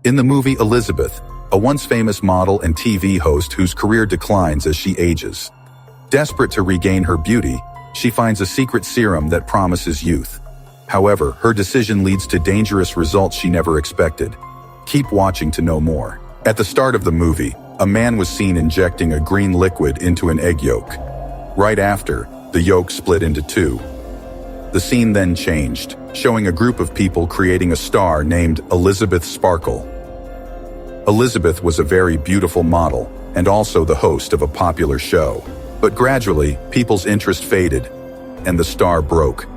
In the movie Elizabeth, a once famous model and TV host whose career declines as she ages. Desperate to regain her beauty, she finds a secret serum that promises youth. However, her decision leads to dangerous results she never expected. Keep watching to know more. At the start of the movie, a man was seen injecting a green liquid into an egg yolk. Right after, the yolk split into two. The scene then changed, showing a group of people creating a star named Elizabeth Sparkle. Elizabeth was a very beautiful model and also the host of a popular show. But gradually, people's interest faded, and the star broke.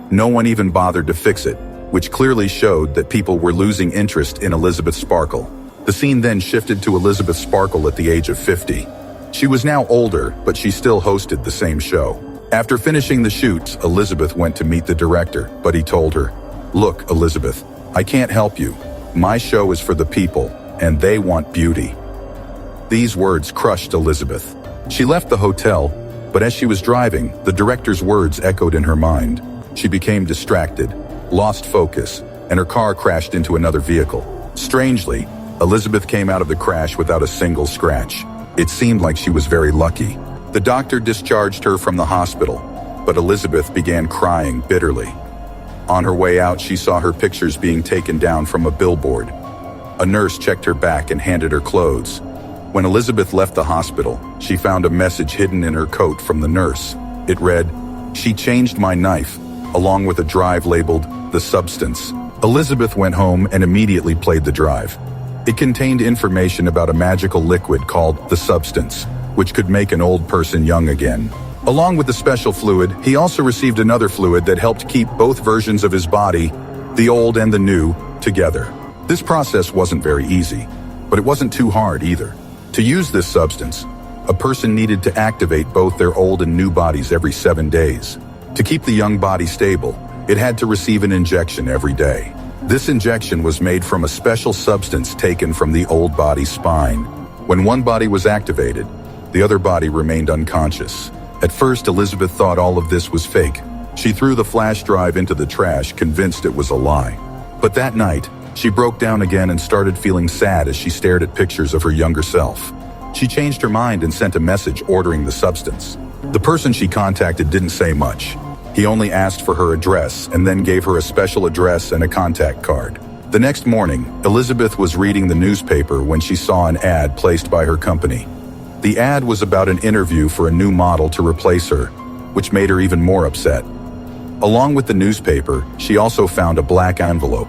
No one even bothered to fix it, which clearly showed that people were losing interest in Elizabeth Sparkle. The scene then shifted to Elizabeth Sparkle at the age of 50. She was now older, but she still hosted the same show. After finishing the shoots, Elizabeth went to meet the director, but he told her, "Look, Elizabeth, I can't help you. My show is for the people, and they want beauty." These words crushed Elizabeth. She left the hotel, but as she was driving, the director's words echoed in her mind. She became distracted, lost focus, and her car crashed into another vehicle. Strangely, Elizabeth came out of the crash without a single scratch. It seemed like she was very lucky. The doctor discharged her from the hospital, but Elizabeth began crying bitterly. On her way out, she saw her pictures being taken down from a billboard. A nurse checked her back and handed her clothes. When Elizabeth left the hospital, she found a message hidden in her coat from the nurse. It read, "She changed my knife," along with a drive labeled, "The Substance." Elizabeth went home and immediately played the drive. It contained information about a magical liquid called The Substance, which could make an old person young again. Along with the special fluid, he also received another fluid that helped keep both versions of his body, the old and the new, together. This process wasn't very easy, but it wasn't too hard either. To use this substance, a person needed to activate both their old and new bodies every 7 days. To keep the young body stable, it had to receive an injection every day. This injection was made from a special substance taken from the old body's spine. When one body was activated, the other body remained unconscious. At first, Elizabeth thought all of this was fake. She threw the flash drive into the trash, convinced it was a lie. But that night, she broke down again and started feeling sad as she stared at pictures of her younger self. She changed her mind and sent a message ordering the substance. The person she contacted didn't say much. He only asked for her address and then gave her a special address and a contact card. The next morning, Elizabeth was reading the newspaper when she saw an ad placed by her company. The ad was about an interview for a new model to replace her, which made her even more upset. Along with the newspaper, she also found a black envelope.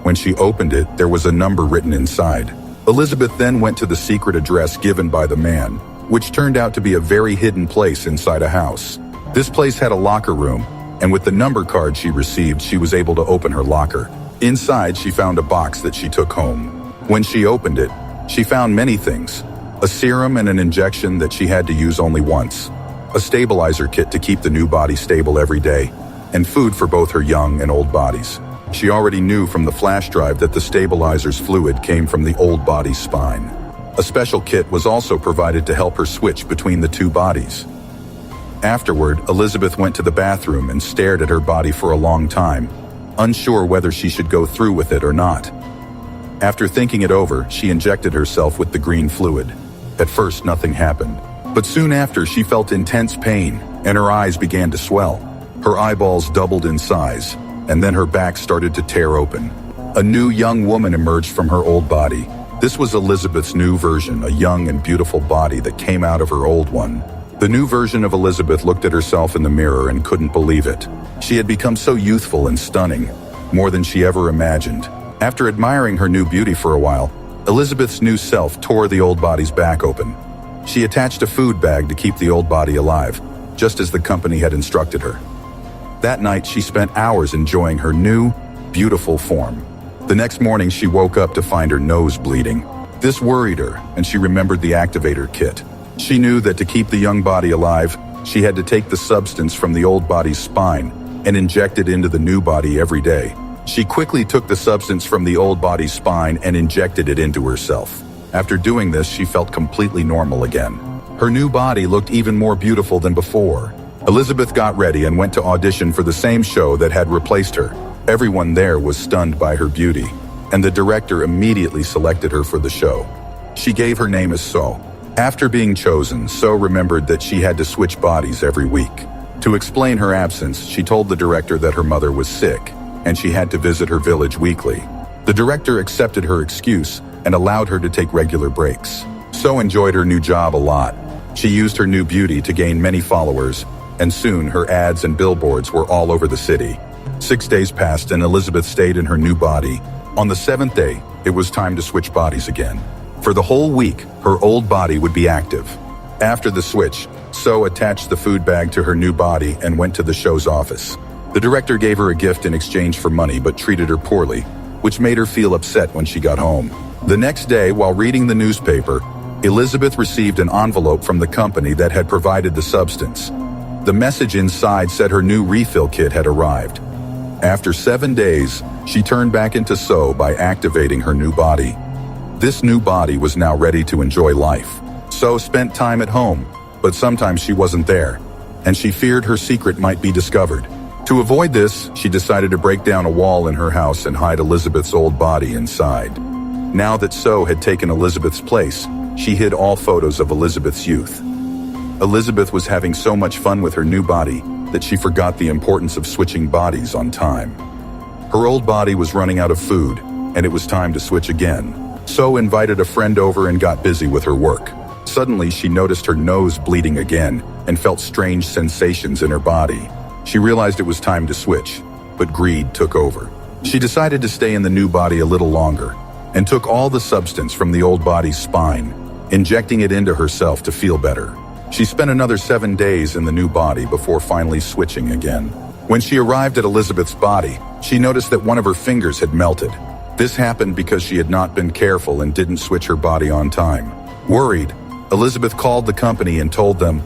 When she opened it, there was a number written inside. Elizabeth then went to the secret address given by the man, which turned out to be a very hidden place inside a house. This place had a locker room, and with the number card she received, she was able to open her locker. Inside, she found a box that she took home. When she opened it, she found many things: a serum and an injection that she had to use only once, a stabilizer kit to keep the new body stable every day, and food for both her young and old bodies. She already knew from the flash drive that the stabilizer's fluid came from the old body's spine. A special kit was also provided to help her switch between the two bodies. Afterward, Elizabeth went to the bathroom and stared at her body for a long time, unsure whether she should go through with it or not. After thinking it over, she injected herself with the green fluid. At first, nothing happened, but soon after, she felt intense pain, and her eyes began to swell. Her eyeballs doubled in size, and then her back started to tear open. A new young woman emerged from her old body. This was Elizabeth's new version, a young and beautiful body that came out of her old one. The new version of Elizabeth looked at herself in the mirror and couldn't believe it. She had become so youthful and stunning, more than she ever imagined. After admiring her new beauty for a while, Elizabeth's new self tore the old body's back open. She attached a food bag to keep the old body alive, just as the company had instructed her. That night, she spent hours enjoying her new, beautiful form. The next morning, she woke up to find her nose bleeding. This worried her, and she remembered the activator kit. She knew that to keep the young body alive, she had to take the substance from the old body's spine and inject it into the new body every day. She quickly took the substance from the old body's spine and injected it into herself. After doing this, she felt completely normal again. Her new body looked even more beautiful than before. Elizabeth got ready and went to audition for the same show that had replaced her. Everyone there was stunned by her beauty, and the director immediately selected her for the show. She gave her name as So. After being chosen, So remembered that she had to switch bodies every week. To explain her absence, she told the director that her mother was sick, and she had to visit her village weekly. The director accepted her excuse and allowed her to take regular breaks. So enjoyed her new job a lot. She used her new beauty to gain many followers, and soon her ads and billboards were all over the city. 6 days passed and Elizabeth stayed in her new body. On the 7th day, it was time to switch bodies again. For the whole week, her old body would be active. After the switch, So attached the food bag to her new body and went to the show's office. The director gave her a gift in exchange for money but treated her poorly, which made her feel upset when she got home. The next day, while reading the newspaper, Elizabeth received an envelope from the company that had provided the substance. The message inside said her new refill kit had arrived. After 7 days, she turned back into So by activating her new body. This new body was now ready to enjoy life. So spent time at home, but sometimes she wasn't there, and she feared her secret might be discovered. To avoid this, she decided to break down a wall in her house and hide Elizabeth's old body inside. Now that So had taken Elizabeth's place, she hid all photos of Elizabeth's youth. Elizabeth was having so much fun with her new body that she forgot the importance of switching bodies on time. Her old body was running out of food, and it was time to switch again. So invited a friend over and got busy with her work. Suddenly, she noticed her nose bleeding again and felt strange sensations in her body. She realized it was time to switch, but greed took over. She decided to stay in the new body a little longer and took all the substance from the old body's spine, injecting it into herself to feel better. She spent another 7 days in the new body before finally switching again. When she arrived at Elizabeth's body, she noticed that one of her fingers had melted. This happened because she had not been careful and didn't switch her body on time. Worried, Elizabeth called the company and told them,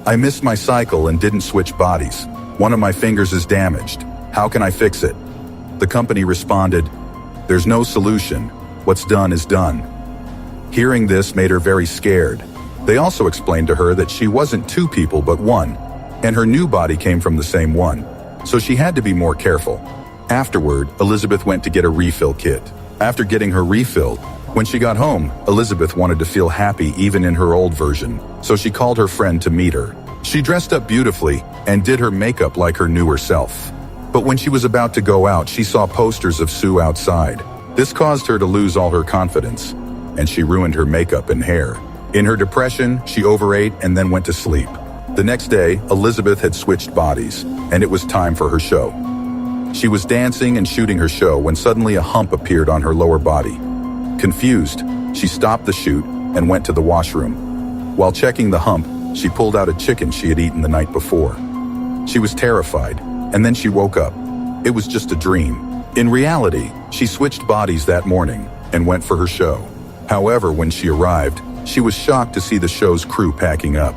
"I missed my cycle and didn't switch bodies. One of my fingers is damaged. How can I fix it?" The company responded, "There's no solution. What's done is done." Hearing this made her very scared. They also explained to her that she wasn't two people but one, and her new body came from the same one, so she had to be more careful. Afterward, Elizabeth went to get a refill kit. After getting her refilled, when she got home, Elizabeth wanted to feel happy even in her old version, so she called her friend to meet her. She dressed up beautifully and did her makeup like her newer self. But when she was about to go out, she saw posters of Sue outside. This caused her to lose all her confidence, and she ruined her makeup and hair. In her depression, she overate and then went to sleep. The next day, Elizabeth had switched bodies, and it was time for her show. She was dancing and shooting her show when suddenly a hump appeared on her lower body. Confused, she stopped the shoot and went to the washroom. While checking the hump, she pulled out a chicken she had eaten the night before. She was terrified, and then she woke up. It was just a dream. In reality, she switched bodies that morning and went for her show. However, when she arrived, she was shocked to see the show's crew packing up.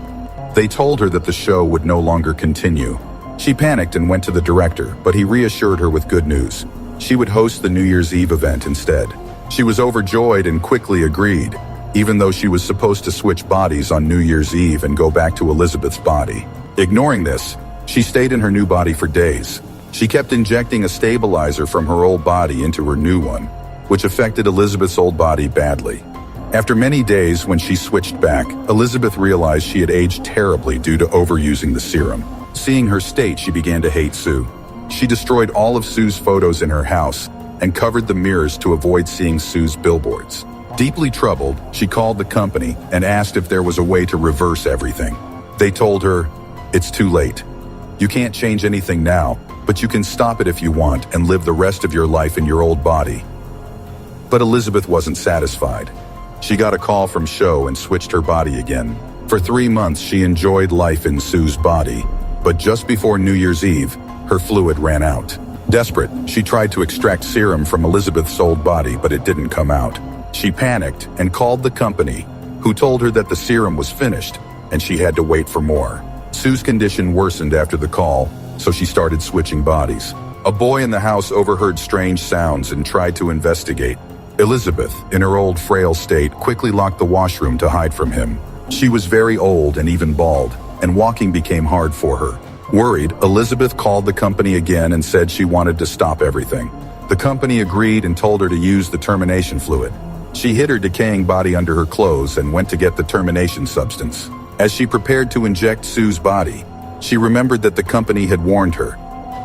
They told her that the show would no longer continue. She panicked and went to the director, but he reassured her with good news. She would host the New Year's Eve event instead. She was overjoyed and quickly agreed, even though she was supposed to switch bodies on New Year's Eve and go back to Elizabeth's body. Ignoring this, she stayed in her new body for days. She kept injecting a stabilizer from her old body into her new one, which affected Elizabeth's old body badly. After many days, when she switched back, Elizabeth realized she had aged terribly due to overusing the serum. Seeing her state, she began to hate Sue. She destroyed all of Sue's photos in her house and covered the mirrors to avoid seeing Sue's billboards. Deeply troubled, she called the company and asked if there was a way to reverse everything. They told her, "It's too late. You can't change anything now, but you can stop it if you want and live the rest of your life in your old body." But Elizabeth wasn't satisfied. She got a call from Show and switched her body again. For 3 months, she enjoyed life in Sue's body, but just before New Year's Eve, her fluid ran out. Desperate, she tried to extract serum from Elizabeth's old body, but it didn't come out. She panicked and called the company, who told her that the serum was finished and she had to wait for more. Sue's condition worsened after the call, so she started switching bodies. A boy in the house overheard strange sounds and tried to investigate. Elizabeth, in her old frail state, quickly locked the washroom to hide from him. She was very old and even bald, and walking became hard for her. Worried, Elizabeth called the company again and said she wanted to stop everything. The company agreed and told her to use the termination fluid. She hid her decaying body under her clothes and went to get the termination substance. As she prepared to inject Sue's body, she remembered that the company had warned her.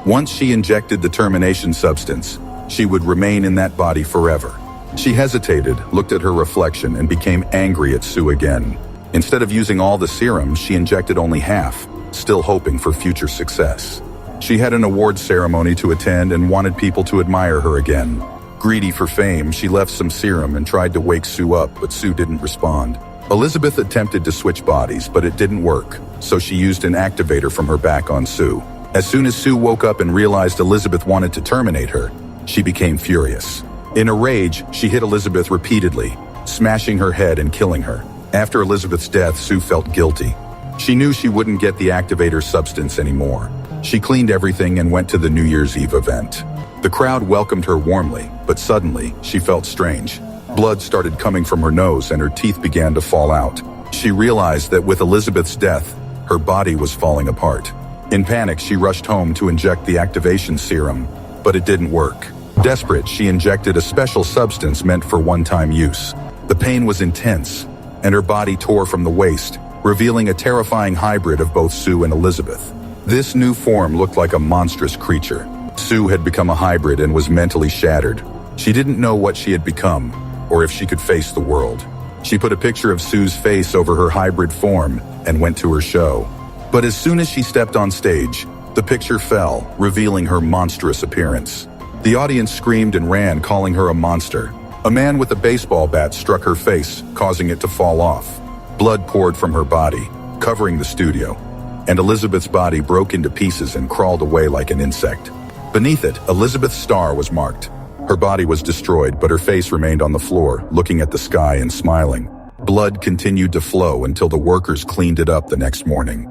Once she injected the termination substance, she would remain in that body forever. She hesitated, looked at her reflection, and became angry at Sue again. Instead of using all the serum, she injected only half, still hoping for future success. She had an award ceremony to attend and wanted people to admire her again. Greedy for fame, she left some serum and tried to wake Sue up, but Sue didn't respond. Elizabeth attempted to switch bodies, but it didn't work, so she used an activator from her back on Sue. As soon as Sue woke up and realized Elizabeth wanted to terminate her, she became furious. In a rage, she hit Elizabeth repeatedly, smashing her head and killing her. After Elizabeth's death, Sue felt guilty. She knew she wouldn't get the activator substance anymore. She cleaned everything and went to the New Year's Eve event. The crowd welcomed her warmly, but suddenly, she felt strange. Blood started coming from her nose and her teeth began to fall out. She realized that with Elizabeth's death, her body was falling apart. In panic, she rushed home to inject the activation serum, but it didn't work. Desperate, she injected a special substance meant for one-time use. The pain was intense, and her body tore from the waist, revealing a terrifying hybrid of both Sue and Elizabeth. This new form looked like a monstrous creature. Sue had become a hybrid and was mentally shattered. She didn't know what she had become, or if she could face the world. She put a picture of Sue's face over her hybrid form and went to her show. But as soon as she stepped on stage, the picture fell, revealing her monstrous appearance. The audience screamed and ran, calling her a monster. A man with a baseball bat struck her face, causing it to fall off. Blood poured from her body, covering the studio, and Elizabeth's body broke into pieces and crawled away like an insect. Beneath it, Elizabeth's star was marked. Her body was destroyed, but her face remained on the floor, looking at the sky and smiling. Blood continued to flow until the workers cleaned it up the next morning.